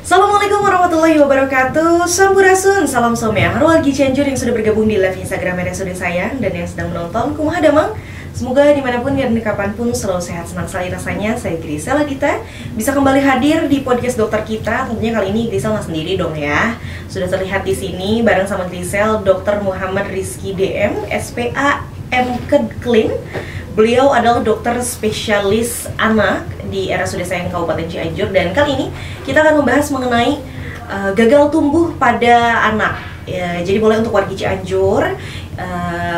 Assalamualaikum warahmatullahi wabarakatuh. Sampurasun, salam somya wargi Cianjur yang sudah bergabung di live Instagram RSUD sayang dan yang sedang menonton kumaha damang. Semoga dimanapun dan kapanpun selalu sehat, senang sekali rasanya. Saya Grisel Adita bisa kembali hadir di podcast dokter kita. Tentunya kali ini Grisel nggak sendiri dong ya. Sudah terlihat di sini bareng sama Grisel Dr. Muhammad Rizky DM, SPA MKed Clean. Beliau adalah dokter spesialis anak di RSUD Sayang Kabupaten Cianjur, dan kali ini kita akan membahas mengenai gagal tumbuh pada anak. Ya, jadi boleh untuk warga Cianjur,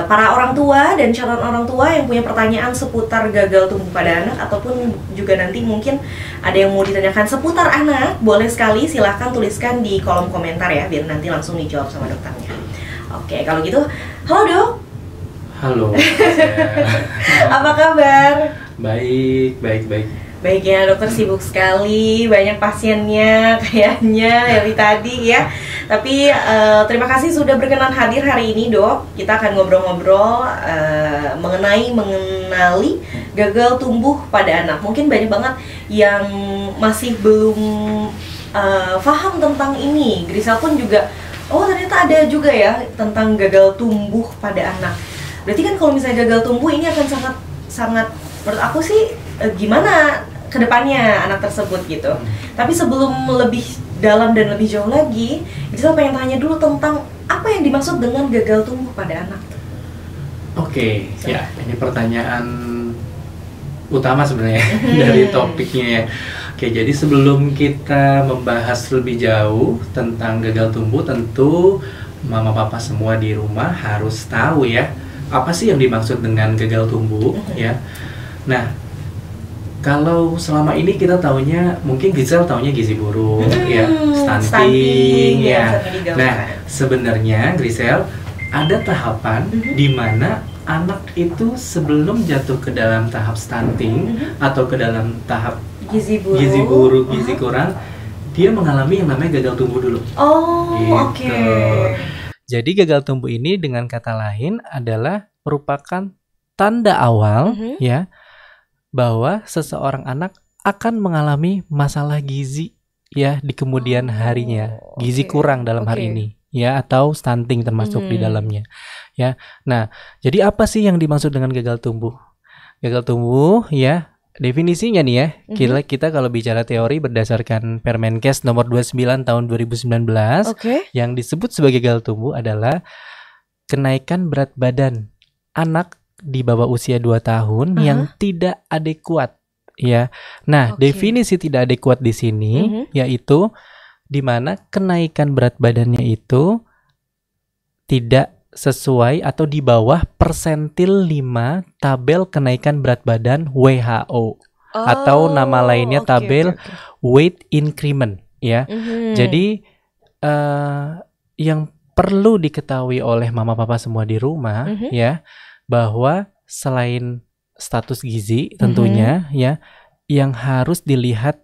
para orang tua dan calon orang tua yang punya pertanyaan seputar gagal tumbuh pada anak, ataupun juga nanti mungkin ada yang mau ditanyakan seputar anak, boleh sekali silahkan tuliskan di kolom komentar ya, biar nanti langsung dijawab sama dokternya. Oke, kalau gitu, halo dok. Halo. Apa kabar? Baik. Baik ya, dokter sibuk sekali, banyak pasiennya kayaknya dari tadi ya. Tapi terima kasih sudah berkenan hadir hari ini dok. Kita akan ngobrol-ngobrol mengenali gagal tumbuh pada anak. Mungkin banyak banget yang masih belum paham tentang ini. Grisel pun juga, oh ternyata ada juga ya tentang gagal tumbuh pada anak. Berarti kan kalau misalnya gagal tumbuh ini akan sangat menurut aku sih gimana kedepannya anak tersebut gitu. Tapi sebelum lebih dalam dan lebih jauh lagi, kita pengen tanya dulu tentang apa yang dimaksud dengan gagal tumbuh pada anak. Oke, ya ini pertanyaan utama sebenarnya dari topiknya ya. Oke, jadi sebelum kita membahas lebih jauh tentang gagal tumbuh, tentu mama papa semua di rumah harus tahu ya, apa sih yang dimaksud dengan gagal tumbuh ya. Nah, kalau selama ini kita taunya, mungkin Gisel taunya gizi buruk ya, stunting ya. Nah, sebenarnya Gisel ada tahapan di mana anak itu sebelum jatuh ke dalam tahap stunting atau ke dalam tahap gizi buruk, gizi kurang, dia mengalami yang namanya gagal tumbuh dulu. Oh, gitu. Oke. Jadi gagal tumbuh ini dengan kata lain adalah merupakan tanda awal ya bahwa seseorang anak akan mengalami masalah gizi ya di kemudian harinya. Gizi kurang dalam hari ini ya, atau stunting termasuk di dalamnya ya. Nah, jadi apa sih yang dimaksud dengan gagal tumbuh? Gagal tumbuh ya, definisinya nih ya, kita kalau bicara teori berdasarkan Permenkes nomor 29 tahun 2019, yang disebut sebagai gagal tumbuh adalah kenaikan berat badan anak di bawah usia 2 tahun yang tidak adekuat ya. Nah, definisi tidak adekuat di sini yaitu di mana kenaikan berat badannya itu tidak sesuai atau di bawah persentil 5 tabel kenaikan berat badan WHO, atau nama lainnya tabel weight increment ya. Jadi yang perlu diketahui oleh mama papa semua di rumah ya, bahwa selain status gizi tentunya ya, yang harus dilihat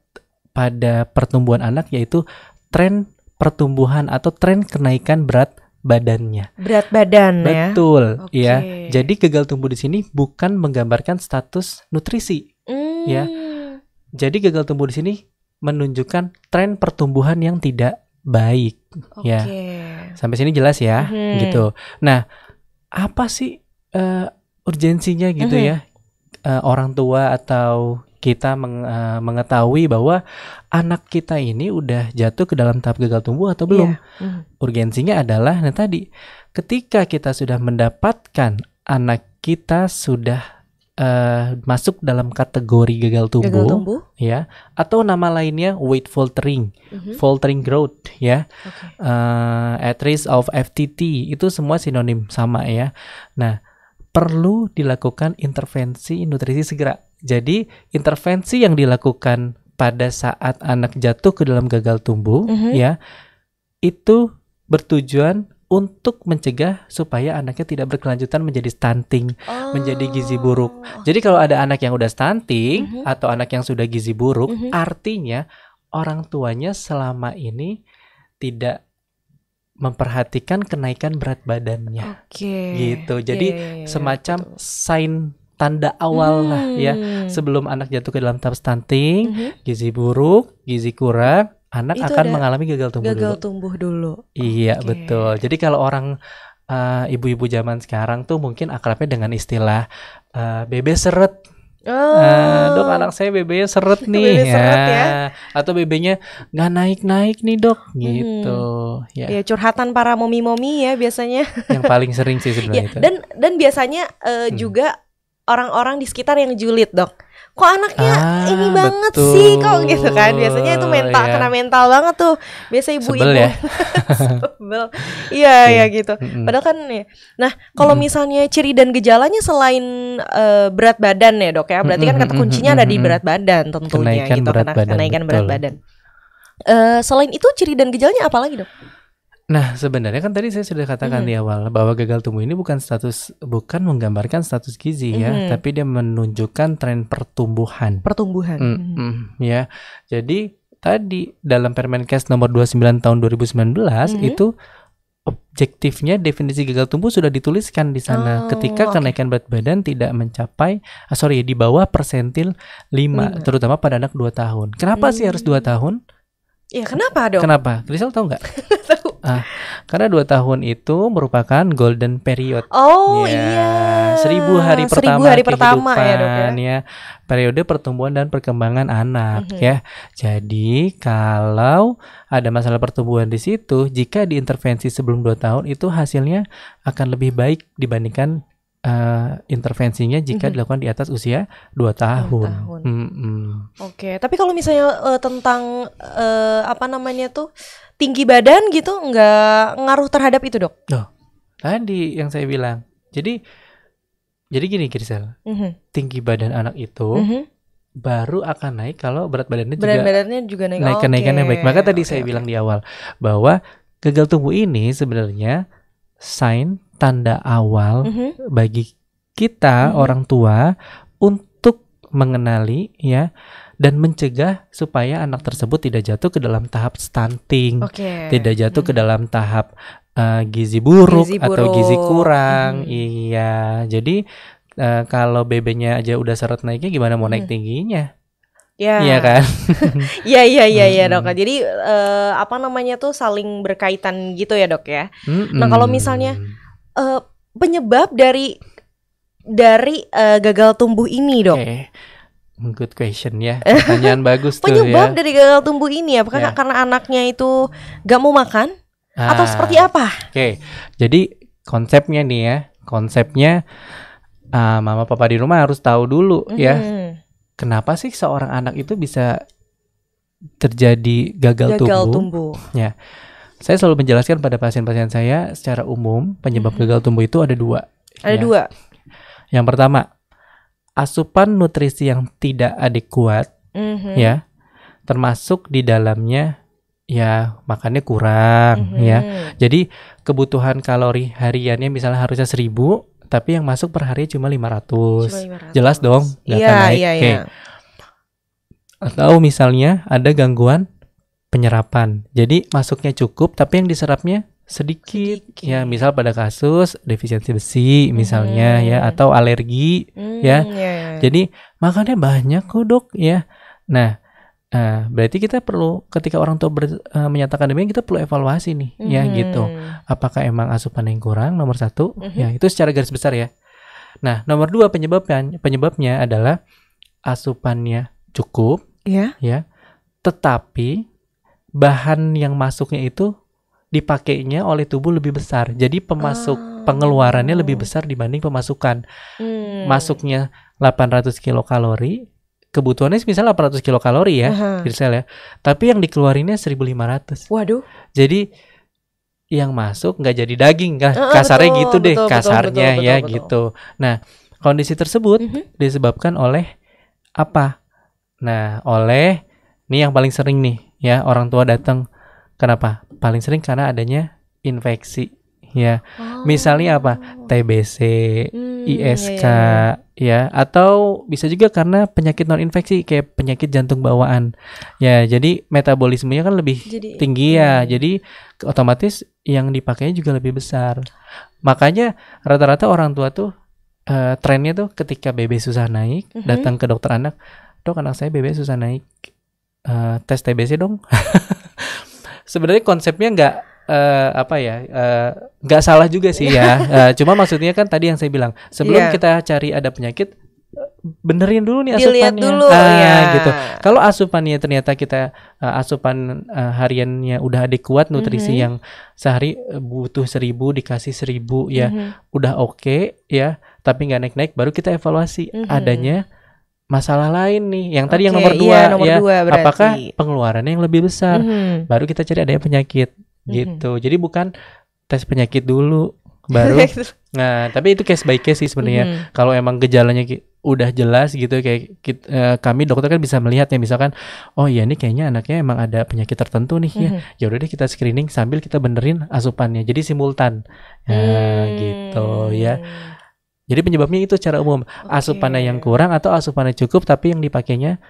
pada pertumbuhan anak yaitu tren pertumbuhan atau tren kenaikan berat badannya. Berat badan ya. Betul ya. Jadi gagal tumbuh di sini bukan menggambarkan status nutrisi ya. Jadi gagal tumbuh di sini menunjukkan tren pertumbuhan yang tidak baik ya. Sampai sini jelas ya gitu. Nah, apa sih urgensinya gitu ya, orang tua atau kita mengetahui bahwa anak kita ini udah jatuh ke dalam tahap gagal tumbuh atau belum. Urgensinya adalah tadi, ketika kita sudah mendapatkan anak kita sudah masuk dalam kategori gagal tumbuh ya, atau nama lainnya weight faltering, faltering growth ya, at risk of FTT, itu semua sinonim sama ya. Nah, perlu dilakukan intervensi nutrisi segera. Jadi intervensi yang dilakukan pada saat anak jatuh ke dalam gagal tumbuh ya, itu bertujuan untuk mencegah supaya anaknya tidak berkelanjutan menjadi stunting, menjadi gizi buruk. Jadi kalau ada anak yang udah stunting atau anak yang sudah gizi buruk, artinya orang tuanya selama ini tidak memperhatikan kenaikan berat badannya. Gitu. Jadi semacam sign tanda awal lah ya, sebelum anak jatuh ke dalam tahap stunting, gizi buruk, gizi kurang, anak Itu akan ada mengalami gagal tumbuh gagal dulu. tumbuh dulu. Iya, Oke. betul. Jadi kalau orang ibu-ibu zaman sekarang tuh mungkin akrabnya dengan istilah bebe seret. Dok, anak saya bebenya seret nih. Bebe seret ya. Atau bebenya nggak naik-naik nih dok, gitu. Ya, Ya curhatan para momi-momi ya biasanya. yang paling sering sih Ya, sebenarnya itu. dan biasanya juga orang-orang di sekitar yang julid, Dok. Kok anaknya ini banget betul. sih, kok gitu kan? Biasanya itu mental, Ya. kena mental banget tuh. Biasa ibu-ibu. Sebel ya. Sebel. Iya, ya gitu. Padahal kan ya. Nah, kalau misalnya ciri dan gejalanya selain berat badan ya, Dok ya. Berarti kan kata kuncinya ada di berat badan tentunya. Kenaikan gitu, berat badan, kenaikan berat betul. badan. Selain itu ciri dan gejalanya apa lagi, Dok? Nah, sebenarnya kan tadi saya sudah katakan di awal bahwa gagal tumbuh ini bukan menggambarkan status gizi ya, tapi dia menunjukkan tren pertumbuhan. Ya. Jadi tadi dalam Permenkes nomor 29 tahun 2019 itu objektifnya definisi gagal tumbuh sudah dituliskan di sana ketika kenaikan berat badan tidak mencapai di bawah persentil 5, terutama pada anak 2 tahun. Kenapa sih harus 2 tahun? Ya, kenapa, Dok? Kenapa? Krisel tahu nggak? Karena 2 tahun itu merupakan golden period. Oh iya. 1000 hari 1000 hari pertama ya, Dok ya. Periode pertumbuhan dan perkembangan anak ya. Jadi kalau ada masalah pertumbuhan di situ, jika diintervensi sebelum 2 tahun itu hasilnya akan lebih baik dibandingkan intervensinya jika dilakukan di atas usia 2 tahun. Oke, tapi kalau misalnya tentang tinggi badan gitu nggak ngaruh terhadap itu, Dok? Tadi yang saya bilang. Jadi gini, Krisel. Tinggi badan anak itu baru akan naik kalau berat badannya juga naik kenaikannya baik. Maka tadi saya bilang di awal bahwa gagal tumbuh ini sebenarnya tanda awal bagi kita orang tua untuk mengenali ya dan mencegah supaya anak tersebut tidak jatuh ke dalam tahap stunting, tidak jatuh ke dalam tahap gizi buruk atau gizi kurang. Iya, jadi kalau bebenya aja udah seret naiknya, gimana mau naik tingginya? Iya kan? Iya, Dok. Jadi saling berkaitan gitu ya, Dok ya. Nah, kalau misalnya penyebab dari gagal tumbuh ini, Dok. Good question ya. Pertanyaan bagus tuh ya. Penyebab dari gagal tumbuh ini apakah karena anaknya itu gak mau makan atau seperti apa? Jadi konsepnya nih ya. Mama papa di rumah harus tahu dulu ya. Kenapa sih seorang anak itu bisa terjadi gagal tumbuh? Ya. Saya selalu menjelaskan pada pasien-pasien saya secara umum penyebab gagal tumbuh itu ada 2. Ada 2. Yang pertama, asupan nutrisi yang tidak adekuat, ya, termasuk di dalamnya ya makannya kurang, ya. Jadi kebutuhan kalori hariannya misalnya harusnya 1000, tapi yang masuk per hari cuma 500. Jelas dong, nggak akan naik. Iya. Atau misalnya ada gangguan penyerapan, jadi masuknya cukup, tapi yang diserapnya sedikit. Ya, misal pada kasus defisiensi besi misalnya ya, atau alergi ya. Jadi makannya banyak kok, Dok ya. Nah, berarti kita perlu ketika orang tua menyatakan demikian, kita perlu evaluasi nih ya gitu. Apakah emang asupan yang kurang? Nomor 1 ya, itu secara garis besar ya. Nah, nomor 2 penyebabnya adalah asupannya cukup ya. Tetapi bahan yang masuknya itu dipakainya oleh tubuh lebih besar. Jadi pengeluarannya lebih besar dibanding pemasukan. Masuknya 800 kilokalori, kebutuhannya misalnya 800 kilokalori ya, ya. Tapi yang dikeluarinnya 1.500. Waduh. Jadi yang masuk nggak jadi daging kan? Kasarnya betul, gitu deh, kasarnya betul, ya betul. Gitu. Nah, kondisi tersebut disebabkan oleh apa? Nah, nih yang paling sering nih ya, orang tua datang. Kenapa? Paling sering karena adanya infeksi ya. Misalnya apa? TBC, ISK ya, atau bisa juga karena penyakit non infeksi kayak penyakit jantung bawaan. Ya, jadi metabolismenya kan lebih tinggi ya. Jadi otomatis yang dipakainya juga lebih besar. Makanya rata-rata orang tua tuh trennya tuh ketika BB susah naik, datang ke dokter anak, "Dok, anak saya BB susah naik." tes TBC dong. Sebenarnya konsepnya nggak salah juga sih ya. Cuma maksudnya kan tadi yang saya bilang, sebelum kita cari ada penyakit, benerin dulu nih dilihat asupannya. Dulu, Gitu. Kalau asupannya ternyata kita asupan hariannya udah adekuat, nutrisi yang sehari butuh 1.000 dikasih 1.000 ya, udah oke ya, tapi nggak naik-naik, baru kita evaluasi adanya masalah lain nih. Yang tadi yang nomor 2 ya, apakah pengeluarannya yang lebih besar, baru kita cari adanya penyakit gitu. Jadi bukan tes penyakit dulu baru. Nah, tapi itu case by case sih sebenarnya. Kalau emang gejalanya udah jelas gitu, kayak kami dokter kan bisa melihat ya, misalkan oh iya ini kayaknya anaknya emang ada penyakit tertentu nih ya udah deh kita screening sambil kita benerin asupannya, jadi simultan gitu ya. Jadi penyebabnya itu secara umum asupannya yang kurang atau asupannya cukup tapi yang dipakainya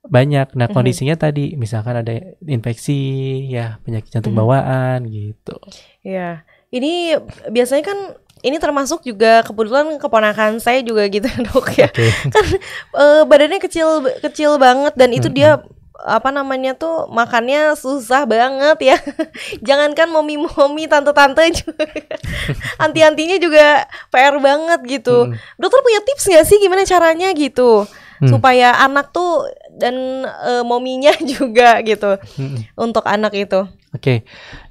banyak. Nah kondisinya tadi misalkan ada infeksi ya, penyakit jantung bawaan gitu ya. Ini biasanya kan ini termasuk juga kebetulan keponakan saya juga gitu dok ya. Kan badannya kecil banget dan itu dia tuh makannya susah banget ya. Jangankan momi-momi, tante-tante juga. Anti-antinya juga PR banget gitu. Dokter punya tips gak sih gimana caranya gitu supaya anak tuh dan mominya juga gitu untuk anak itu.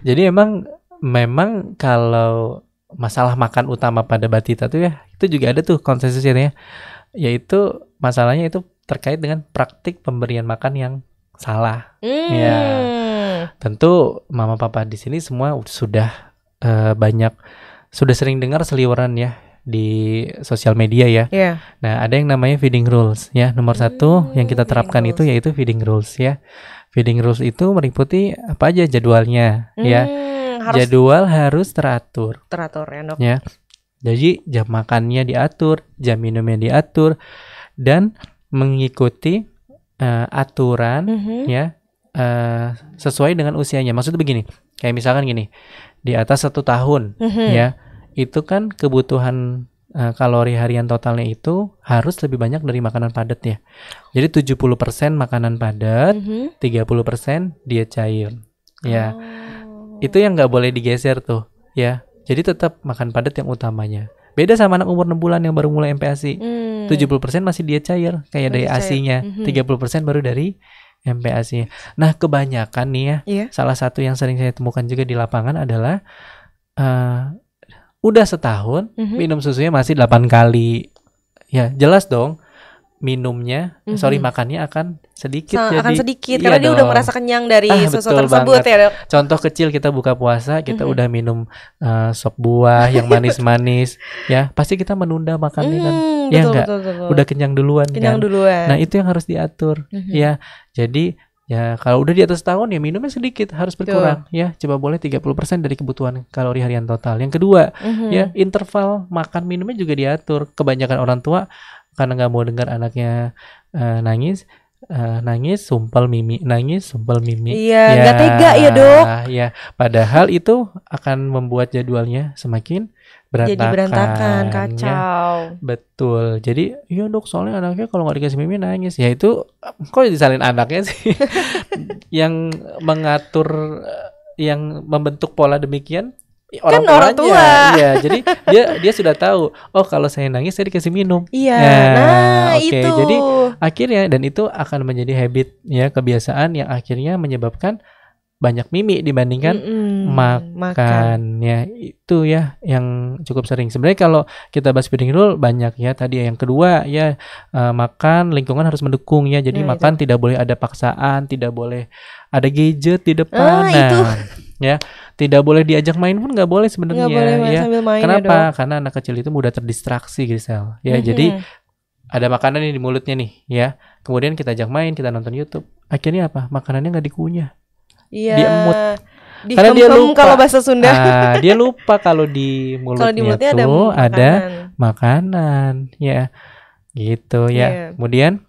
Jadi memang kalau masalah makan utama pada batita tuh ya, itu juga ada tuh konsensusnya, yaitu masalahnya itu terkait dengan praktik pemberian makan yang salah. Ya, tentu mama papa di sini semua sudah sudah sering dengar seliweran ya di sosial media ya. Nah ada yang namanya feeding rules ya. Nomor 1 yang kita terapkan itu yaitu feeding rules ya. Feeding rules itu meliputi apa aja jadwalnya ya. Jadwal harus teratur ya dok. Ya. Jadi jam makannya diatur, jam minumnya diatur, dan mengikuti aturan ya sesuai dengan usianya. Maksudnya begini, kayak misalkan gini, di atas 1 tahun ya, itu kan kebutuhan kalori harian totalnya itu harus lebih banyak dari makanan padat ya. Jadi 70% makanan padat, 30% diet cair ya. Itu yang nggak boleh digeser tuh ya. Jadi tetap makan padat yang utamanya. Beda sama anak umur 6 bulan yang baru mulai MPASI. 70% masih diet cair kayak dari ASI-nya, 30% baru dari MPASI. Nah kebanyakan nih ya, salah satu yang sering saya temukan juga di lapangan adalah udah setahun minum susunya masih 8 kali. Ya jelas dong minumnya, makannya akan sedikit. Akan sedikit karena dia udah merasa kenyang dari susu tersebut banget. Ya dok. Contoh kecil, kita buka puasa, kita udah minum sop buah yang manis-manis ya, pasti kita menunda makannya kan. Ya enggak, udah kenyang duluan kan. Nah itu yang harus diatur ya. Jadi ya kalau udah di atas tahun ya minumnya sedikit, harus berkurang ya. Coba boleh 30% dari kebutuhan kalori harian total. Yang kedua ya, interval makan minumnya juga diatur. Kebanyakan orang tua karena nggak mau dengar anaknya nangis, sumpel mimi, Iya, nggak tega ya dok. Ya, padahal itu akan membuat jadwalnya semakin berantakan. Jadi berantakan, kacau. Ya. Betul. Jadi, iya dok, soalnya anaknya kalau nggak dikasih mimi nangis. Ya itu, kok disalin anaknya sih? Yang mengatur, yang membentuk pola demikian. Orang tua. Iya, jadi dia sudah tahu. Oh, kalau saya nangis saya dikasih minum. Iya. Itu. Jadi akhirnya, dan itu akan menjadi habit ya, kebiasaan yang akhirnya menyebabkan banyak mimi dibandingkan makan. Ya, itu ya yang cukup sering. Sebenarnya kalau kita bahas feeding rule banyak ya. Tadi yang kedua ya, makan lingkungan harus mendukung ya. Jadi makan tidak boleh ada paksaan, tidak boleh ada gadget di depan. Ya, tidak boleh diajak main pun nggak boleh sebenarnya ya. Kenapa? Karena anak kecil itu mudah terdistraksi, Grisel. Ya, jadi ada makanan di mulutnya nih, ya. Kemudian kita ajak main, kita nonton YouTube. Akhirnya apa? Makanannya nggak dikunyah. Iya. Diemut. Karena dia lupa kalau bahasa Sunda. Dia lupa kalau di mulutnya tuh ada makanan, ya. Gitu ya. Kemudian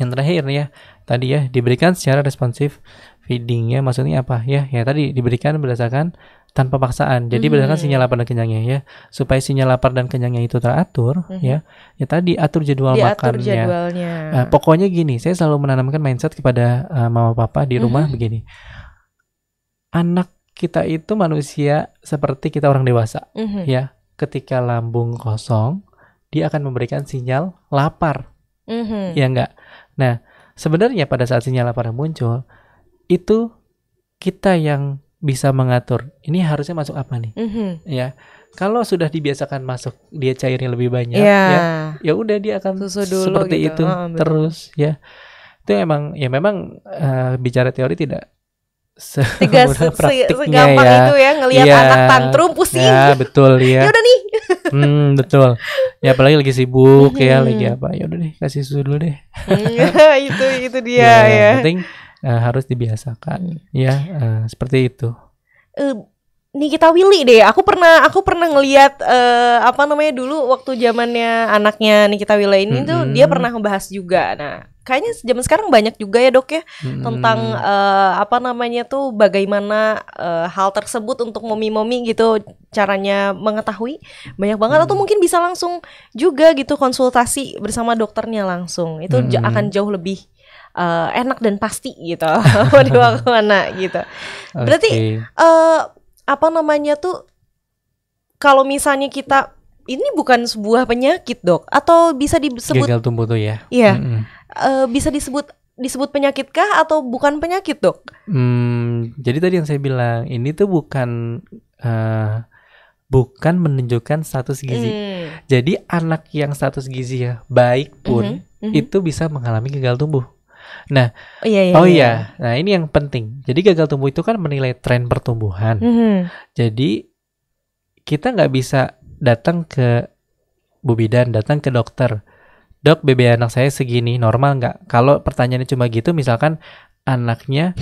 yang terakhir nih ya, tadi ya, diberikan secara responsif feedingnya, maksudnya apa ya? Ya tadi diberikan berdasarkan tanpa paksaan. Jadi berdasarkan sinyal lapar dan kenyangnya ya. Supaya sinyal lapar dan kenyangnya itu teratur ya. Ya tadi atur jadwal Diatur makannya. jadwalnya. Pokoknya gini, saya selalu menanamkan mindset kepada mama papa di rumah begini. Anak kita itu manusia seperti kita orang dewasa ya. Ketika lambung kosong, dia akan memberikan sinyal lapar. Ya enggak? Nah, sebenarnya pada saat sinyal lapar muncul, itu kita yang bisa mengatur. Ini harusnya masuk apa nih? Ya, kalau sudah dibiasakan masuk dia cairnya lebih banyak, ya udah dia akan seperti gitu. Itu terus ya. Itu memang bicara teori tidak segampang itu ya ngelihat anak tantrum pusing. Ya betul ya. Ya udah nih. Betul. Ya apalagi lagi sibuk ya, lagi apa? Ya udah deh, kasih susu dulu deh. itu dia ya. Yang penting harus dibiasakan ya, seperti itu. Nikita Willy deh, aku pernah ngelihat dulu waktu zamannya anaknya Nikita Willy ini tuh dia pernah ngebahas juga. Nah kayaknya zaman sekarang banyak juga ya dok ya tentang bagaimana hal tersebut untuk momi-momi gitu caranya mengetahui banyak banget, atau mungkin bisa langsung juga gitu konsultasi bersama dokternya langsung, itu akan jauh lebih enak dan pasti gitu mau dibawa kemana gitu. Berarti kalau misalnya kita ini bukan sebuah penyakit dok, atau bisa disebut gagal tumbuh tuh ya? Iya, bisa disebut penyakit kah atau bukan penyakit dok? Jadi tadi yang saya bilang ini tuh bukan menunjukkan status gizi. Jadi anak yang status gizi ya baik pun itu bisa mengalami gagal tumbuh. Nah, nah ini yang penting. Jadi gagal tumbuh itu kan menilai tren pertumbuhan. Jadi kita nggak bisa datang ke Bu Bidan, datang ke dokter. Dok, BB anak saya segini, normal nggak? Kalau pertanyaannya cuma gitu, misalkan anaknya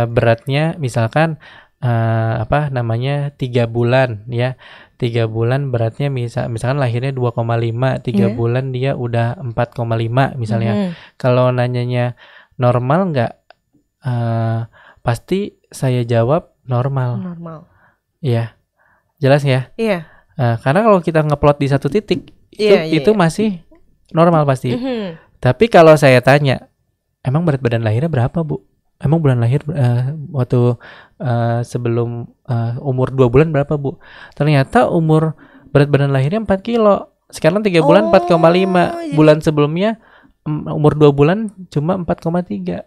beratnya misalkan 3 bulan ya. 3 bulan beratnya misalkan lahirnya 2,5, 3 bulan dia udah 4,5 misalnya. Kalau nanyanya normal nggak? Pasti saya jawab normal. Iya. Jelas ya? Iya. Karena kalau kita ngeplot di satu titik itu masih normal pasti. Tapi kalau saya tanya, emang berat badan lahirnya berapa, Bu? Emang bulan lahir waktu sebelum umur 2 bulan berapa, Bu? Ternyata umur berat badan lahirnya 4 kilo. Sekarang 3 bulan 4,5. Bulan sebelumnya umur 2 bulan cuma 4,3.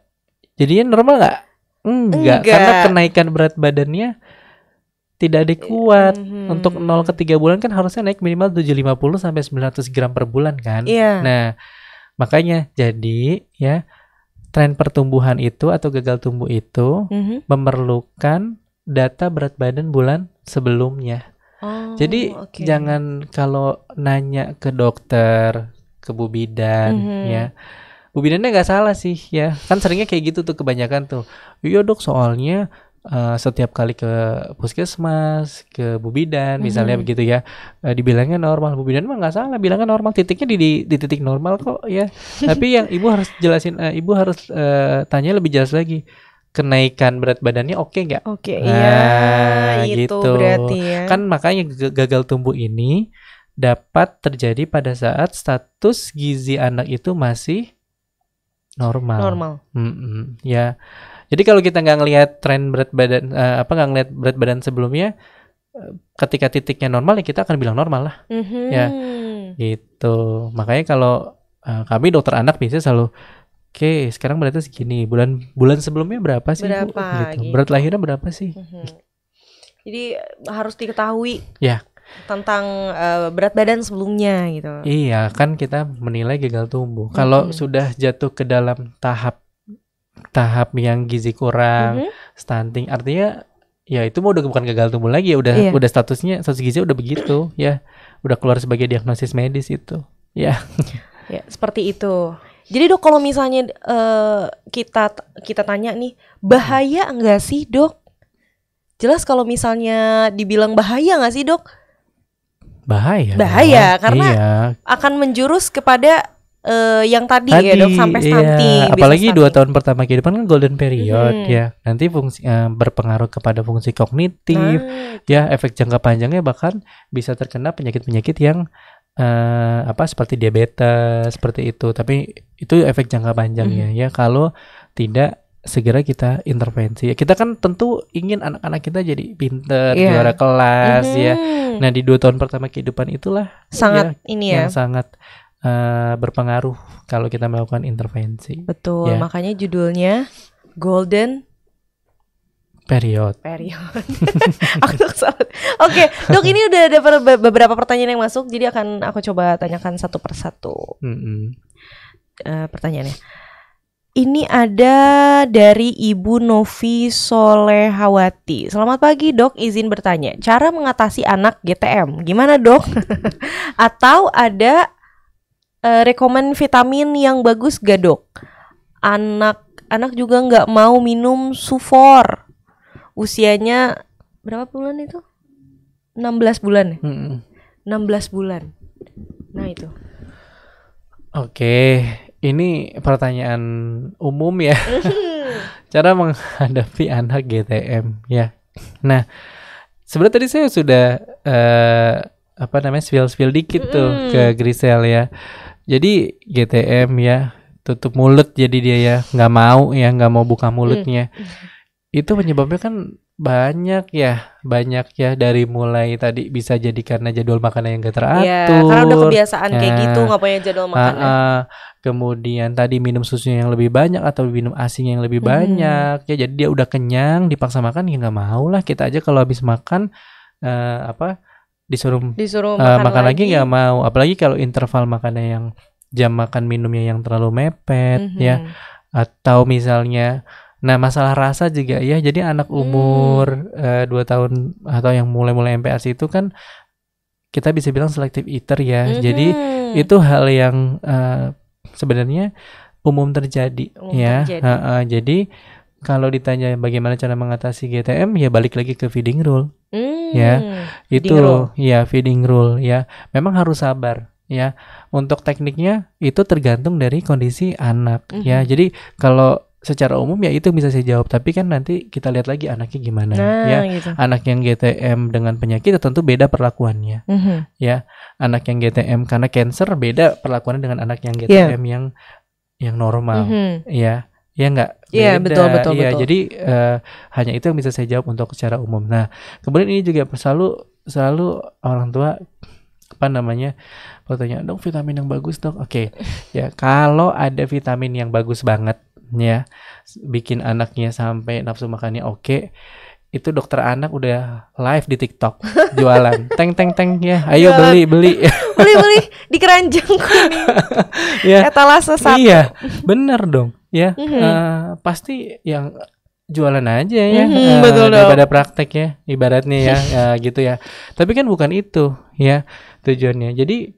Jadinya normal nggak? Enggak. Karena kenaikan berat badannya tidak adekuat. Untuk 0 ke 3 bulan kan harusnya naik minimal 750 sampai 900 gram per bulan kan. Nah, makanya jadi ya tren pertumbuhan itu atau gagal tumbuh itu memerlukan data berat badan bulan sebelumnya. Jadi jangan kalau nanya ke dokter, ke Bu Bidan ya. Bu Bidannya nggak salah sih ya. Kan seringnya kayak gitu tuh kebanyakan tuh. Iya dok, soalnya setiap kali ke puskesmas, ke Bu Bidan misalnya begitu ya, dibilangnya normal. Bu Bidan mah nggak salah, bilangnya normal, titiknya di titik normal kok ya. Tapi yang ibu harus jelasin, ibu harus tanya lebih jelas lagi, kenaikan berat badannya oke nggak? Iya, itu gitu. Berarti ya. Kan makanya gagal tumbuh ini dapat terjadi pada saat status gizi anak itu masih normal. Ya. Jadi kalau kita nggak ngelihat tren berat badan, nggak ngelihat berat badan sebelumnya, ketika titiknya normal ya kita akan bilang normal lah, ya, gitu. Makanya kalau kami dokter anak biasanya selalu, oke, sekarang beratnya segini, bulan sebelumnya berapa sih, Bu? Gitu. Berat lahirnya berapa sih? Jadi harus diketahui ya tentang berat badan sebelumnya gitu. Iya, kan kita menilai gagal tumbuh. Kalau sudah jatuh ke dalam tahap yang gizi kurang, stunting, artinya ya itu mau udah bukan gagal tumbuh lagi ya, udah status gizi udah begitu ya, udah keluar sebagai diagnosis medis itu ya. Ya seperti itu. Jadi dok, kalau misalnya kita tanya nih, bahaya enggak sih dok? Jelas kalau misalnya dibilang bahaya enggak sih dok? Bahaya karena akan menjurus kepada yang tadi ya dok, sampai stunting. Iya. Apalagi 2 tahun pertama kehidupan kan golden period ya. Nanti fungsi berpengaruh kepada fungsi kognitif, ya efek jangka panjangnya bahkan bisa terkena penyakit-penyakit yang seperti diabetes seperti itu. Tapi itu efek jangka panjangnya ya kalau tidak segera kita intervensi. Kita kan tentu ingin anak-anak kita jadi pinter, juara kelas ya. Nah di 2 tahun pertama kehidupan itulah sangat yang sangat berpengaruh kalau kita melakukan intervensi. Betul, makanya judulnya Golden Period. Oke, dok, ini udah ada beberapa pertanyaan yang masuk, jadi akan aku coba tanyakan satu persatu. Pertanyaannya. Ini ada dari Ibu Novi Solehawati. Selamat pagi dok, izin bertanya, cara mengatasi anak GTM gimana dok? Atau ada rekomen vitamin yang bagus gak dok? Anak juga nggak mau minum Sufor. Usianya berapa bulan itu? 16 bulan ya? 16 bulan. Nah itu. Oke, ini pertanyaan umum ya. Cara menghadapi anak GTM ya. Nah, sebenarnya tadi saya sudah spill dikit tuh ke Grisel ya. Jadi GTM ya, tutup mulut jadi dia ya, nggak mau buka mulutnya. Itu penyebabnya kan banyak ya dari mulai tadi bisa jadi karena jadwal makanan yang gak teratur. Iya, karena udah kebiasaan kayak gitu nggak punya jadwal makan. Kemudian tadi minum susunya yang lebih banyak atau minum ASI yang lebih banyak ya, jadi dia udah kenyang dipaksa makan ya nggak mau lah. Kita aja kalau habis makan disuruh makan lagi nggak mau, apalagi kalau interval makannya yang jam makan minumnya yang terlalu mepet ya, atau misalnya masalah rasa juga ya. Jadi anak umur 2 tahun atau yang mulai MPASI itu kan kita bisa bilang selective eater ya. Jadi itu hal yang sebenarnya umum terjadi. Jadi kalau ditanya bagaimana cara mengatasi GTM ya balik lagi ke feeding rule. Feeding rule ya. Memang harus sabar ya. Untuk tekniknya itu tergantung dari kondisi anak ya. Jadi kalau secara umum ya itu bisa saya jawab, tapi kan nanti kita lihat lagi anaknya gimana gitu. Anak yang GTM dengan penyakit tentu beda perlakuannya. Ya, anak yang GTM karena cancer beda perlakuannya dengan anak yang GTM yang normal. Ya enggak? Iya, betul. Jadi hanya itu yang bisa saya jawab untuk secara umum. Nah, kemudian ini juga selalu orang tua pertanyaan, dok vitamin yang bagus dok. Oke. Ya, kalau ada vitamin yang bagus banget ya, bikin anaknya sampai nafsu makannya oke, itu dokter anak udah live di TikTok jualan teng ya, ayo beli di keranjang kuning ya, etalase 1. Iya bener dong ya. Pasti yang jualan aja ya, betul daripada praktek ya ibaratnya ya, gitu ya. Tapi kan bukan itu ya tujuannya. Jadi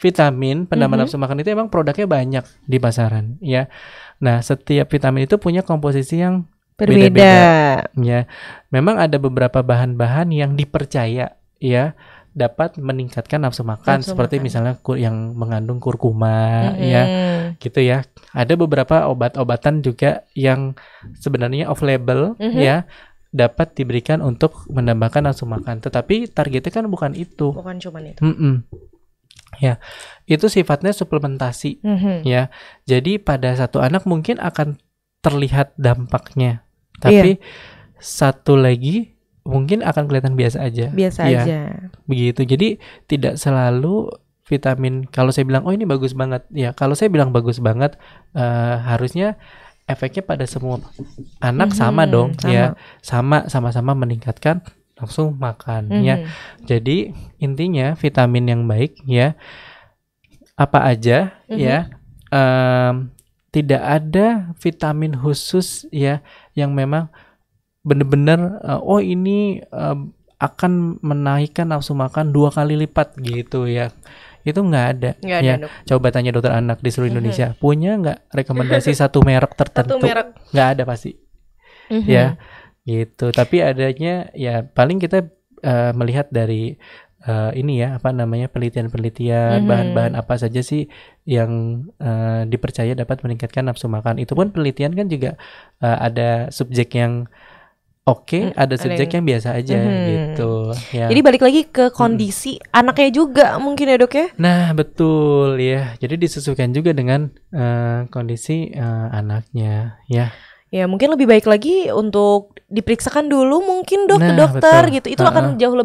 vitamin penambah nafsu makan itu emang produknya banyak di pasaran ya. Nah, setiap vitamin itu punya komposisi yang berbeda ya. Memang ada beberapa bahan-bahan yang dipercaya ya dapat meningkatkan nafsu makan, seperti misalnya yang mengandung kurkuma ya gitu ya. Ada beberapa obat-obatan juga yang sebenarnya off label ya, dapat diberikan untuk menambahkan nafsu makan, tetapi targetnya kan bukan itu. Bukan cuma itu. Ya, itu sifatnya suplementasi ya. Jadi pada satu anak mungkin akan terlihat dampaknya, tapi satu lagi mungkin akan kelihatan biasa aja. Begitu. Jadi tidak selalu vitamin. Kalau saya bilang ini bagus banget, ya kalau saya bilang bagus banget, harusnya efeknya pada semua anak sama dong. Ya, sama-sama meningkatkan nafsu makan ya. Jadi intinya vitamin yang baik ya, apa aja ya, tidak ada vitamin khusus ya yang memang benar-benar ini akan menaikkan nafsu makan 2 kali lipat gitu ya. Itu nggak ada ya. Coba tanya dokter anak di seluruh Indonesia, punya nggak rekomendasi satu merek tertentu? Nggak ada pasti ya gitu. Tapi adanya ya paling kita melihat dari ini ya apa namanya penelitian-penelitian bahan-bahan apa saja sih yang dipercaya dapat meningkatkan nafsu makan. Itu pun penelitian kan juga ada subjek yang ada subjek yang biasa aja gitu ya. Jadi balik lagi ke kondisi anaknya juga mungkin ya dok ya. Nah betul ya, jadi disesuaikan juga dengan kondisi anaknya ya. Ya mungkin lebih baik lagi untuk diperiksakan dulu mungkin dok ke Nah, dokter betul. gitu. Itu akan jauh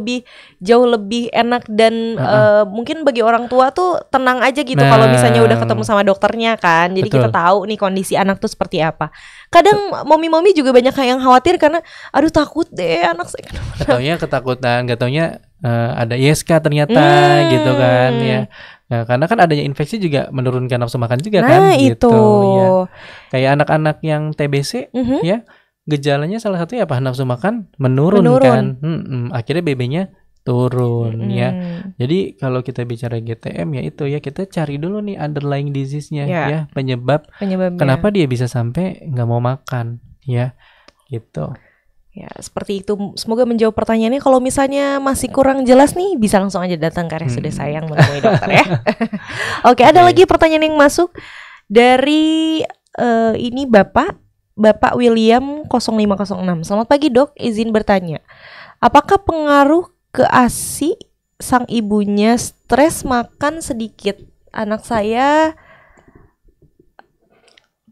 lebih enak dan mungkin bagi orang tua tuh tenang aja gitu kalau misalnya udah ketemu sama dokternya kan. Jadi Betul. kita tahu nih kondisi anak tuh seperti apa. Kadang momi-momi juga banyak yang khawatir karena aduh takut deh anak saya kenapa. Gak taunya ketakutan, gak taunya ada ISK ternyata gitu kan ya. Nah, karena kan adanya infeksi juga menurunkan nafsu makan juga kan gitu ya. Kayak anak-anak yang TBC ya, gejalanya salah satunya apa? Nafsu makan menurun. Kan. Akhirnya BB-nya turun ya. Jadi kalau kita bicara GTM ya itu ya kita cari dulu nih underlying disease-nya ya, penyebabnya. Kenapa dia bisa sampai nggak mau makan ya gitu. Ya seperti itu. Semoga menjawab pertanyaannya. Kalau misalnya masih kurang jelas nih bisa langsung aja datang ke RSUD Sayang menemui dokter ya. Oke, ada lagi pertanyaan yang masuk dari ini Bapak William 0506. Selamat pagi dok, izin bertanya. Apakah pengaruh ke ASI sang ibunya stres makan sedikit? Anak saya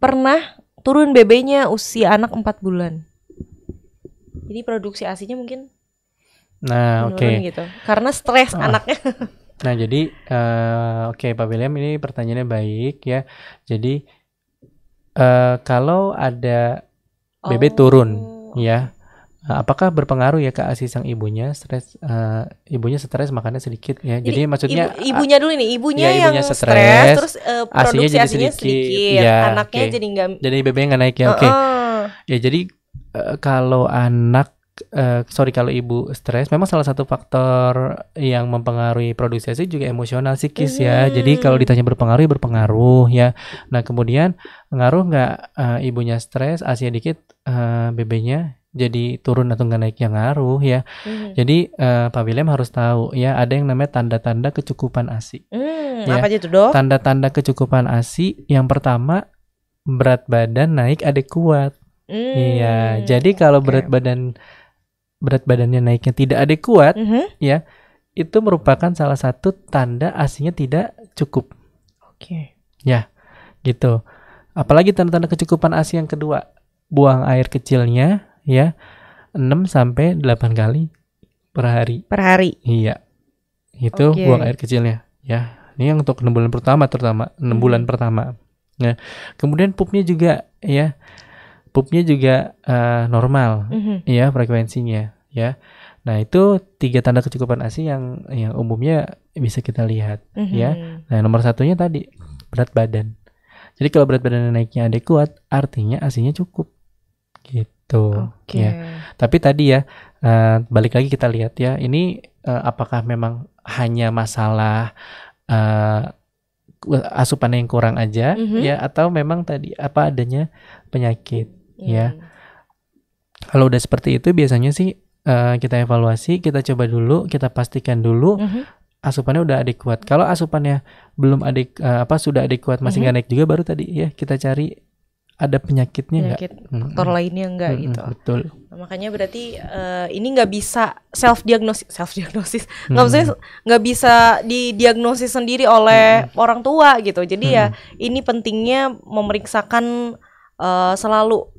pernah turun BB-nya usia anak 4 bulan. Jadi produksi ASI-nya mungkin menurun gitu. Karena stres anaknya. Nah jadi Pak William, ini pertanyaannya baik ya. Jadi kalau ada BB turun ya, apakah berpengaruh ya ke ASI sang ibunya stres? Ibunya stres makannya sedikit ya. Jadi maksudnya ibunya dulu nih, ibunya yang stres terus produksi ASInya sedikit. Ya, anaknya jadi nggak. Jadi BB-nya nggak naik ya. Ya jadi kalau anak kalau ibu stres, memang salah satu faktor yang mempengaruhi produksi ASI juga emosional psikis ya. Jadi kalau ditanya berpengaruh ya. Nah kemudian pengaruh nggak ibunya stres, ASI dikit, BB-nya jadi turun atau nggak naik, yang ngaruh ya. Jadi Pak William harus tahu ya, ada yang namanya tanda-tanda kecukupan ASI. Ya. Apa aja tuh dok? Tanda-tanda kecukupan ASI yang pertama, berat badan naik adekuat. Iya, jadi kalau berat badannya naiknya tidak adekuat, ya, itu merupakan salah satu tanda ASI-nya tidak cukup. Ya, gitu. Apalagi tanda-tanda kecukupan ASI yang kedua, buang air kecilnya, ya, 6 sampai 8 kali per hari. Iya, itu buang air kecilnya, ya. Ini yang untuk 6 bulan pertama, terutama 6 bulan pertama. Nah, kemudian pupnya juga, ya. Pupnya juga normal, ya, frekuensinya, ya. Nah itu 3 tanda kecukupan ASI yang umumnya bisa kita lihat, ya. Nah nomor satunya tadi berat badan. Jadi kalau berat badan naiknya adekuat, artinya ASInya cukup, gitu. Ya. Tapi tadi ya balik lagi kita lihat ya, ini apakah memang hanya masalah asupan yang kurang aja, ya, atau memang tadi apa adanya penyakit. Ya, kalau udah seperti itu biasanya sih kita evaluasi, kita coba dulu, kita pastikan dulu asupannya udah adekuat. Kalau asupannya belum sudah adekuat masih nggak naik juga, baru tadi ya kita cari ada penyakitnya nggak, faktor lainnya nggak gitu. Betul. Nah, makanya berarti ini nggak bisa self diagnosis, nggak bisa didiagnosis sendiri oleh orang tua gitu. Jadi ya ini pentingnya memeriksakan selalu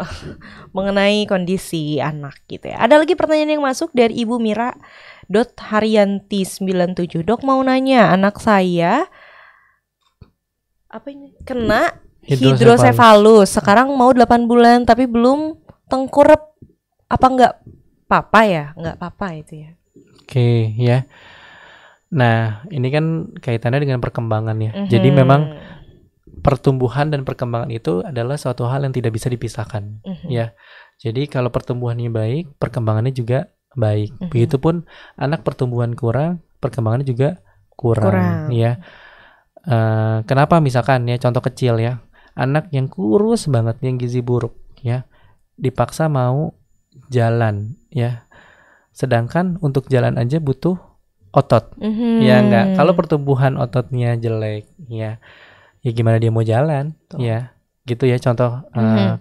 mengenai kondisi anak gitu ya. Ada lagi pertanyaan yang masuk dari Ibu Mira Haryanti 97. Dok mau nanya, anak saya kena hidrosefalus. Sekarang mau 8 bulan tapi belum tengkurap. Apa enggak apa-apa ya? Enggak apa-apa itu ya. Oke, ya. Nah, ini kan kaitannya dengan perkembangan ya. Jadi memang pertumbuhan dan perkembangan itu adalah suatu hal yang tidak bisa dipisahkan, ya. Jadi kalau pertumbuhannya baik, perkembangannya juga baik. Begitupun anak pertumbuhan kurang, perkembangannya juga kurang. Ya. Kenapa misalkan ya, contoh kecil ya, anak yang kurus banget, yang gizi buruk, ya, dipaksa mau jalan, ya. Sedangkan untuk jalan aja butuh otot. Ya enggak. Kalau pertumbuhan ototnya jelek, ya gimana dia mau jalan, ya. Gitu ya, contoh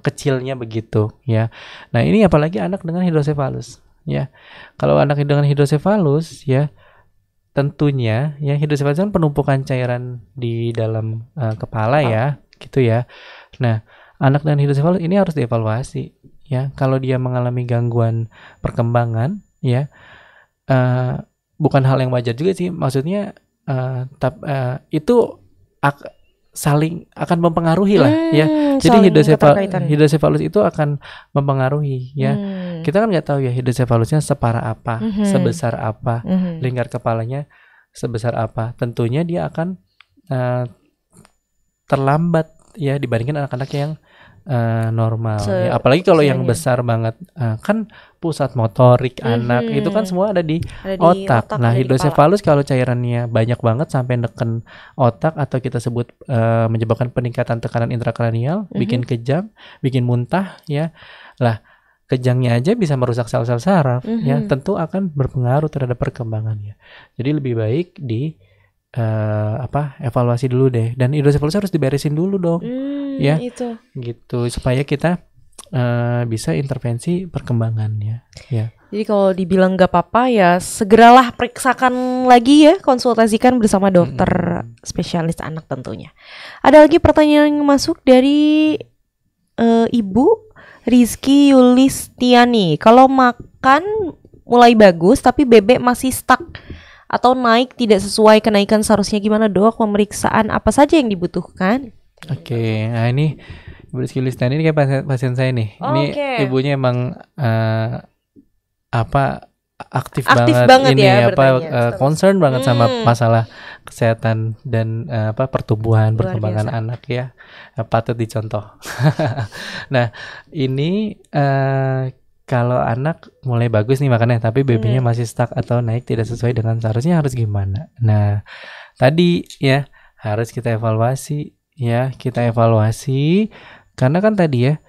kecilnya begitu, ya. Nah, ini apalagi anak dengan hidrosefalus, ya. Kalau anak dengan hidrosefalus, ya, tentunya ya hidrosefalus kan penumpukan cairan di dalam kepala ya, gitu ya. Nah, anak dengan hidrosefalus ini harus dievaluasi, ya. Kalau dia mengalami gangguan perkembangan, ya, bukan hal yang wajar juga sih. Maksudnya itu saling akan mempengaruhi lah, ya. Jadi hidrosefalus itu akan mempengaruhi, ya. Kita kan nggak tahu ya hidrosefalusnya separah apa, sebesar apa, lingkar kepalanya sebesar apa. Tentunya dia akan terlambat ya dibandingkan anak-anak yang normal. Ya, apalagi kalau yang besar banget, kan pusat motorik anak itu kan semua ada di otak. Nah, hidrosefalus kalau cairannya banyak banget sampai neken otak atau kita sebut menyebabkan peningkatan tekanan intrakranial, bikin kejang, bikin muntah, ya. Lah, kejangnya aja bisa merusak sel-sel saraf, ya. Tentu akan berpengaruh terhadap perkembangannya. Jadi lebih baik evaluasi dulu deh, dan hidrosefalus harus diberesin dulu dong, ya, itu. Gitu supaya kita bisa intervensi perkembangannya, ya. Jadi kalau dibilang nggak apa-apa ya segeralah periksakan lagi ya, konsultasikan bersama dokter spesialis anak tentunya. Ada lagi pertanyaan yang masuk dari Ibu Rizky Yulistiani. Kalau makan mulai bagus tapi bebek masih stuck atau naik tidak sesuai kenaikan seharusnya, gimana dok? Pemeriksaan apa saja yang dibutuhkan? Oke, nah ini Ibu Rizky Yulistiani ini kayak pasien saya nih. Ini ibunya emang aktif banget ini ya, concern banget sama masalah kesehatan dan pertumbuhan perkembangan anak ya, patut dicontoh. Nah, ini kalau anak mulai bagus nih makannya tapi BB-nya masih stuck atau naik tidak sesuai dengan seharusnya, harus gimana? Nah, tadi ya harus kita evaluasi karena kan tadi ya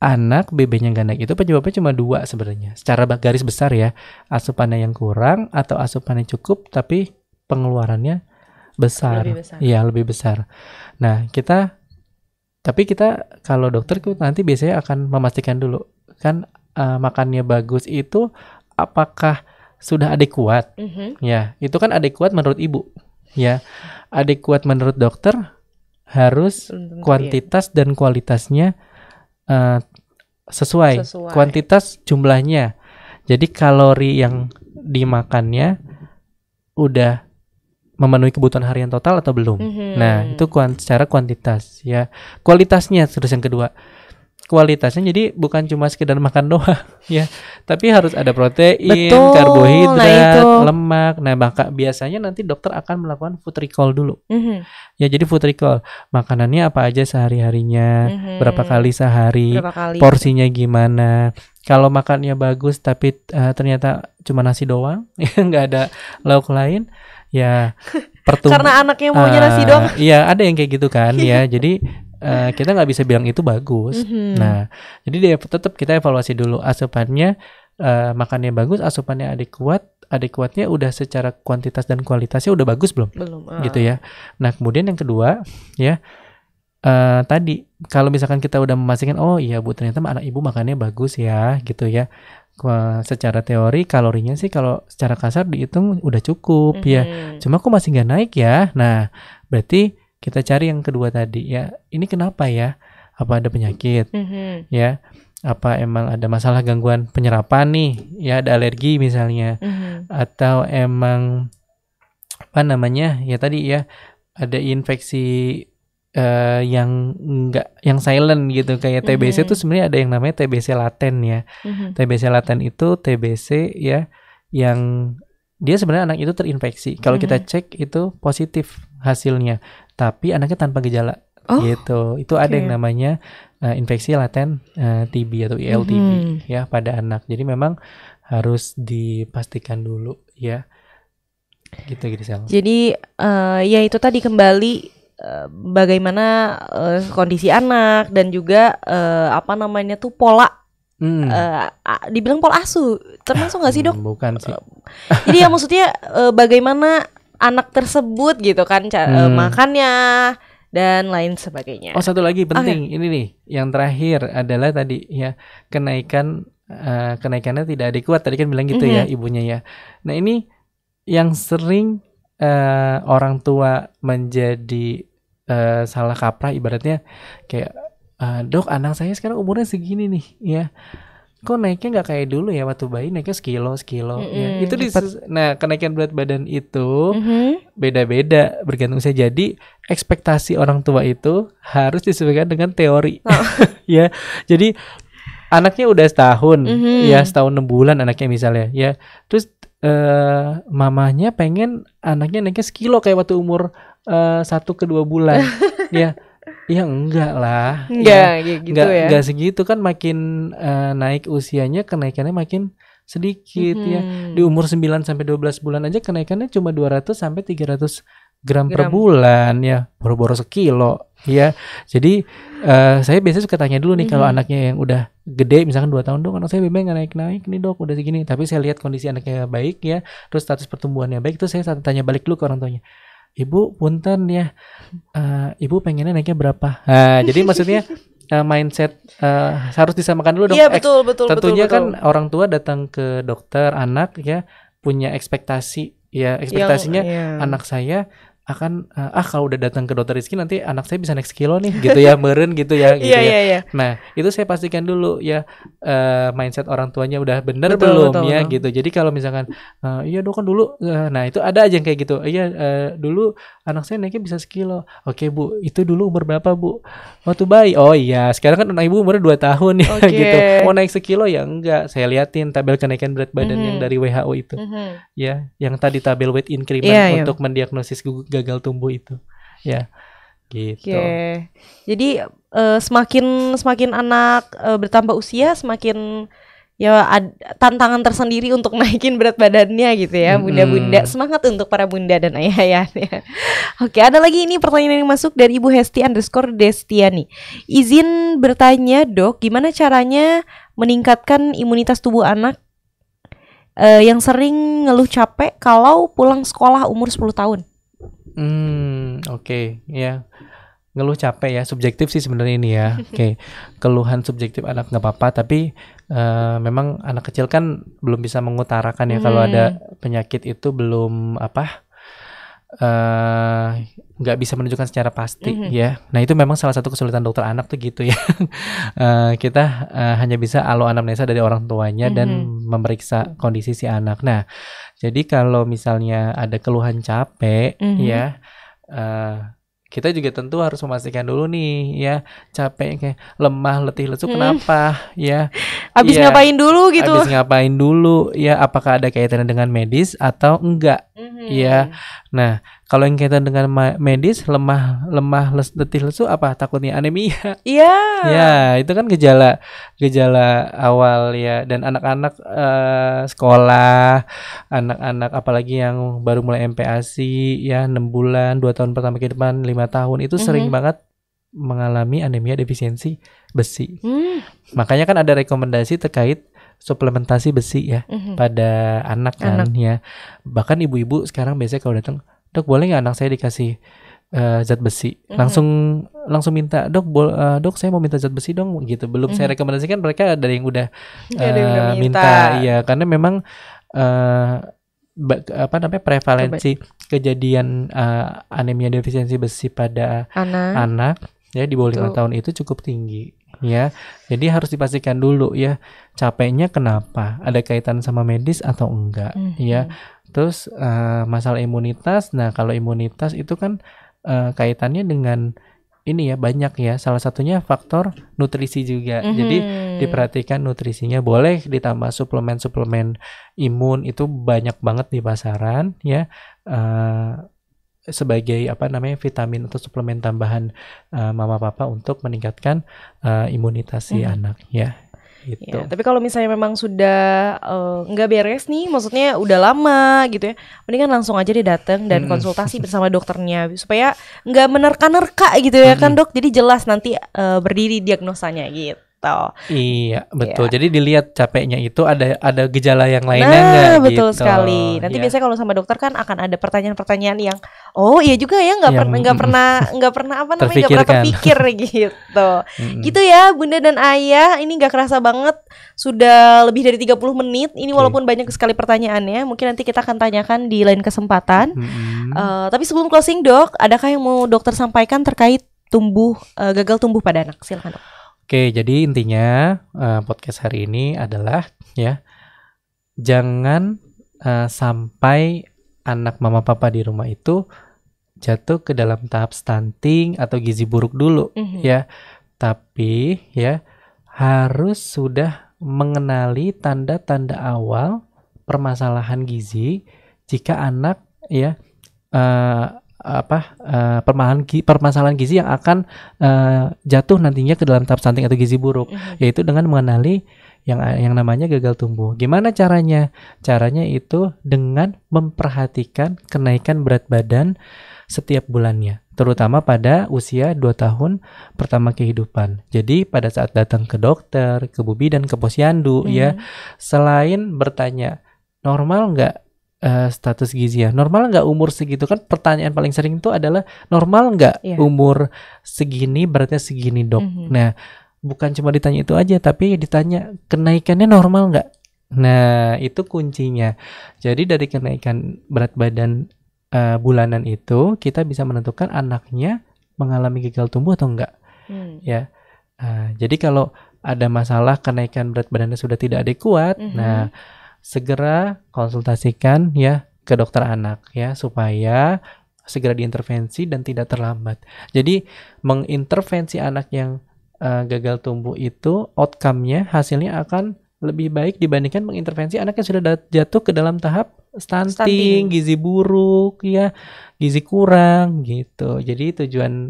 anak BB-nya nggak naik itu penyebabnya cuma 2 sebenarnya. Secara garis besar ya, asupannya yang kurang atau asupannya cukup tapi pengeluarannya besar. Lebih besar. Nah, kita kalau dokter nanti biasanya akan memastikan dulu kan makannya bagus itu apakah sudah adekuat. Ya, itu kan adekuat menurut ibu. Ya, adekuat menurut dokter harus kuantitas dan kualitasnya sesuai. Kuantitas jumlahnya. Jadi kalori yang dimakannya udah memenuhi kebutuhan harian total atau belum. Nah, itu secara kuantitas ya. Kualitasnya terus yang kedua. Kualitasnya jadi bukan cuma sekedar makan doang ya, tapi harus ada protein, karbohidrat, lemak. Nah, biasanya nanti dokter akan melakukan food recall dulu. Ya, jadi food recall, makanannya apa aja sehari-harinya, berapa kali sehari, porsinya gimana. Kalau makannya bagus tapi ternyata cuma nasi doang, nggak ada lauk lain, ya karena anaknya maunya nasi doang. Iya, ada yang kayak gitu kan ya. Jadi kita nggak bisa bilang itu bagus. Nah, jadi tetap kita evaluasi dulu asupannya, makannya bagus, asupannya adekuatnya udah secara kuantitas dan kualitasnya udah bagus belum? Gitu ya. Nah, kemudian yang kedua ya, tadi kalau misalkan kita udah memastikan oh iya Bu ternyata anak ibu makannya bagus ya gitu ya, secara teori kalorinya sih kalau secara kasar dihitung udah cukup ya, cuma kok masih nggak naik ya. Nah, berarti kita cari yang kedua tadi ya, ini kenapa ya, apa ada penyakit ya, apa emang ada masalah gangguan penyerapan nih ya, ada alergi misalnya, atau emang apa namanya ya tadi ya, ada infeksi yang silent gitu kayak TBC itu sebenarnya ada yang namanya TBC laten ya. TBC laten itu TBC ya yang dia sebenarnya anak itu terinfeksi. Kalau kita cek itu positif hasilnya, tapi anaknya tanpa gejala gitu. Itu ada yang namanya infeksi laten TB atau ILTB ya pada anak. Jadi memang harus dipastikan dulu ya. Gitu Sel. Jadi ya itu tadi kembali bagaimana kondisi anak dan juga apa namanya tuh pola dibilang pola asuh termasuk nggak sih dok? Bukan sih. Jadi ya maksudnya bagaimana anak tersebut gitu kan makannya dan lain sebagainya. Oh, satu lagi penting ini nih, yang terakhir adalah tadi ya kenaikannya tidak adekuat, tadi kan bilang gitu ya ibunya ya. Nah ini yang sering orang tua menjadi salah kaprah, ibaratnya kayak dok, anak saya sekarang umurnya segini nih ya, kok naiknya nggak kayak dulu ya, waktu bayi naiknya sekilo ya. Itu nah kenaikan berat badan itu beda-beda bergantung usia. Jadi ekspektasi orang tua itu harus disesuaikan dengan teori. Ya, jadi anaknya udah setahun ya, setahun 6 bulan anaknya misalnya ya, terus mamanya pengen anaknya naiknya sekilo kayak waktu umur 1 ke 2 bulan ya. Ya enggak lah, enggak segitu kan, makin naik usianya kenaikannya makin sedikit ya. Di umur 9 sampai 12 bulan aja kenaikannya cuma 200 sampai 300 gram per bulan ya, boro-boro sekilo ya. Jadi saya biasanya suka tanya dulu nih kalau anaknya yang udah gede, misalkan 2 tahun, dok anak saya BB nggak naik-naik nih dok, udah segini, tapi saya lihat kondisi anaknya baik ya, terus status pertumbuhannya baik, terus saya tanya balik dulu ke orang tuanya, ibu punten ya, ibu pengennya naiknya berapa? Nah, jadi maksudnya mindset harus disamakan dulu dong. Iya betul. Tentunya kan orang tua datang ke dokter anak ya punya ekspektasi ya, ekspektasinya anak saya akan kalau udah datang ke dokter Rizky nanti anak saya bisa naik sekilo nih gitu ya, meren gitu ya gitu ya. Nah itu saya pastikan dulu ya, mindset orang tuanya udah bener belum ya gitu. Jadi kalau misalkan iya dok kan dulu, nah itu ada aja yang kayak gitu, iya dulu anak saya naiknya bisa sekilo. Oke bu, itu dulu umur berapa bu? Waktu bayi. Oh iya, sekarang kan anak ibu umurnya 2 tahun ya gitu. Mau naik sekilo ya enggak, saya liatin tabel kenaikan berat badan yang dari WHO itu ya, yang tadi tabel weight increment untuk mendiagnosis gagal tumbuh itu ya gitu. Jadi semakin anak bertambah usia, semakin ya tantangan tersendiri untuk naikin berat badannya gitu ya. Bunda-bunda, semangat untuk para bunda dan ayah ya. Oke, ada lagi ini pertanyaan yang masuk dari Ibu Hesti_Destiani. Izin bertanya dok, gimana caranya meningkatkan imunitas tubuh anak yang sering ngeluh capek kalau pulang sekolah umur 10 tahun? Oke, ya. Ngeluh capek ya, subjektif sih sebenarnya ini ya. Oke. Keluhan subjektif anak nggak apa-apa, tapi memang anak kecil kan belum bisa mengutarakan ya kalau ada penyakit itu, belum nggak bisa menunjukkan secara pasti ya. Nah itu memang salah satu kesulitan dokter anak tuh gitu ya. Kita hanya bisa alo anamnesa dari orang tuanya dan memeriksa kondisi si anak. Nah jadi kalau misalnya ada keluhan capek ya, kita juga tentu harus memastikan dulu nih ya, capek kayak lemah, letih, lesu kenapa ya. Abis ngapain dulu gitu. Abis ngapain dulu ya, apakah ada kaitannya dengan medis atau enggak ya. Nah kalau yang kaitan dengan medis, lemah, letih, lesu, apa takutnya anemia? Iya. Ya itu kan gejala awal ya. Dan anak-anak sekolah, anak-anak apalagi yang baru mulai MPASI ya, 6 bulan, 2 tahun pertama ke depan, 5 tahun itu sering banget mengalami anemia defisiensi besi. Makanya kan ada rekomendasi terkait suplementasi besi ya pada anak kan ya. Bahkan ibu-ibu sekarang biasanya kalau datang, dok boleh nggak anak saya dikasih zat besi? Langsung minta, dok saya mau minta zat besi dong gitu. Belum saya rekomendasikan, mereka ada yang udah minta ya, karena memang prevalensi kejadian anemia defisiensi besi pada anak ya di bawah 5 tahun itu cukup tinggi ya. Jadi harus dipastikan dulu ya, capeknya kenapa, ada kaitan sama medis atau enggak ya. Terus masalah imunitas, nah kalau imunitas itu kan kaitannya dengan ini ya, banyak ya, salah satunya faktor nutrisi juga. Jadi diperhatikan nutrisinya, boleh ditambah suplemen imun, itu banyak banget di pasaran ya, sebagai vitamin atau suplemen tambahan mama papa untuk meningkatkan imunitas si anak ya. Gitu. Ya, tapi kalau misalnya memang sudah nggak beres nih, maksudnya udah lama gitu ya, mendingan langsung aja dia datang dan konsultasi bersama dokternya supaya nggak menerka-nerka gitu ya kan dok, jadi jelas nanti berdiri diagnosanya gitu. Iya, betul. Jadi dilihat capeknya itu ada gejala yang lainnya nggak gitu. Betul sekali. Nanti biasanya kalau sama dokter kan akan ada pertanyaan-pertanyaan yang iya juga ya nggak pernah terpikir gitu. Gitu ya Bunda dan Ayah, ini nggak kerasa banget sudah lebih dari 30 menit. Ini walaupun banyak sekali pertanyaannya, mungkin nanti kita akan tanyakan di lain kesempatan. Tapi sebelum closing Dok, adakah yang mau dokter sampaikan terkait gagal tumbuh pada anak? Silakan Dok. Oke, jadi intinya podcast hari ini adalah ya, jangan sampai anak mama papa di rumah itu jatuh ke dalam tahap stunting atau gizi buruk dulu ya. Tapi ya harus sudah mengenali tanda-tanda awal permasalahan gizi jika anak ya permasalahan gizi yang akan jatuh nantinya ke dalam tahap stunting atau gizi buruk, yaitu dengan mengenali yang namanya gagal tumbuh. Gimana caranya? Caranya itu dengan memperhatikan kenaikan berat badan setiap bulannya, terutama pada usia 2 tahun pertama kehidupan. Jadi pada saat datang ke dokter, ke Bu Bidan, ke Posyandu ya, selain bertanya normal nggak status gizi ya, normal nggak umur segitu, kan pertanyaan paling sering itu adalah normal nggak umur segini, beratnya segini dok. Nah bukan cuma ditanya itu aja, tapi ditanya kenaikannya normal nggak. Nah itu kuncinya. Jadi dari kenaikan berat badan bulanan itu kita bisa menentukan anaknya mengalami gagal tumbuh atau enggak. Ya jadi kalau ada masalah kenaikan berat badannya sudah tidak adekuat, nah segera konsultasikan ya ke dokter anak ya, supaya segera diintervensi dan tidak terlambat. Jadi mengintervensi anak yang gagal tumbuh itu outcome-nya, hasilnya akan lebih baik dibandingkan mengintervensi anak yang sudah jatuh ke dalam tahap stunting, gizi buruk ya, gizi kurang gitu. Jadi tujuan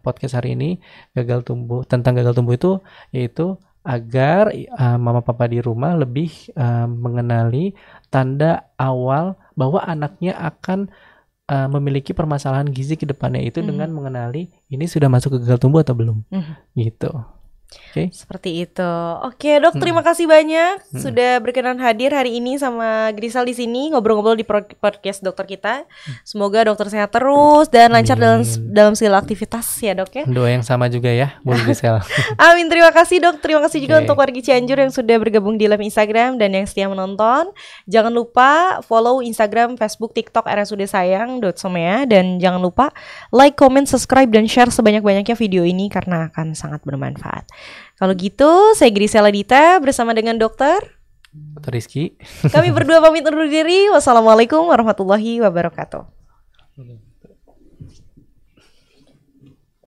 podcast hari ini tentang gagal tumbuh itu yaitu agar mama papa di rumah lebih mengenali tanda awal bahwa anaknya akan memiliki permasalahan gizi ke depannya itu dengan mengenali ini sudah masuk ke gagal tumbuh atau belum gitu. Seperti itu. Oke dok, terima kasih banyak sudah berkenan hadir hari ini sama Grisel di sini ngobrol-ngobrol di podcast dokter kita. Semoga dokter sehat terus dan lancar dalam segala aktivitas ya dok ya. Doa yang sama juga ya Bu Grisel. Amin, terima kasih dok. Terima kasih juga untuk warga Cianjur yang sudah bergabung di live Instagram dan yang setia menonton. Jangan lupa follow Instagram, Facebook, TikTok RSUD Sayang.Somea, dan jangan lupa like, comment, subscribe dan share sebanyak-banyaknya video ini karena akan sangat bermanfaat. Kalau gitu, saya Grisel Adita bersama dengan Dokter Rizky. Kami berdua pamit undur diri. Wassalamualaikum warahmatullahi wabarakatuh.